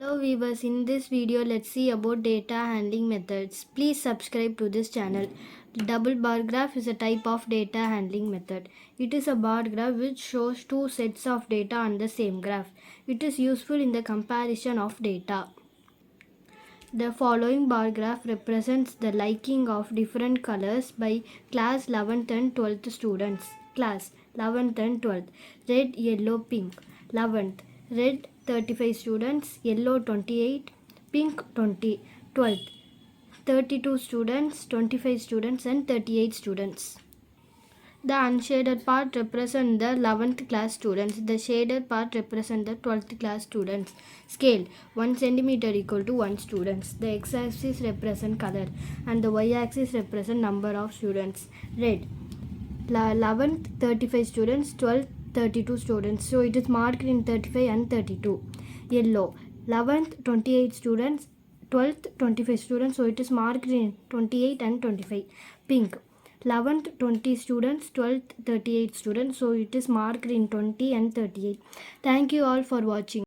Hello viewers, in this video let's see about data handling methods. Please subscribe to this channel. Double bar graph is a type of data handling method. It is a bar graph which shows two sets of data on the same graph. It is useful in the comparison of data. The following bar graph represents the liking of different colors by class 11th and 12th students. Class 11th and 12th. Red, yellow, pink. 11th. Red 35 students, yellow 28, pink 20. 12th. 32 students, 25 students and 38 students. The unshaded part represents the 11th class students. The shaded part represents the 12th class students. Scale 1 centimeter equal to 1 students. The x-axis represents color and the y-axis represents number of students. Red 11th 35 students, 12th 32 students. So it is marked in 35 and 32. Yellow 11th 28 students, 12th 25 students. So it is marked in 28 and 25. Pink 11th 20 students, 12th 38 students. So it is marked in 20 and 38. Thank you all for watching.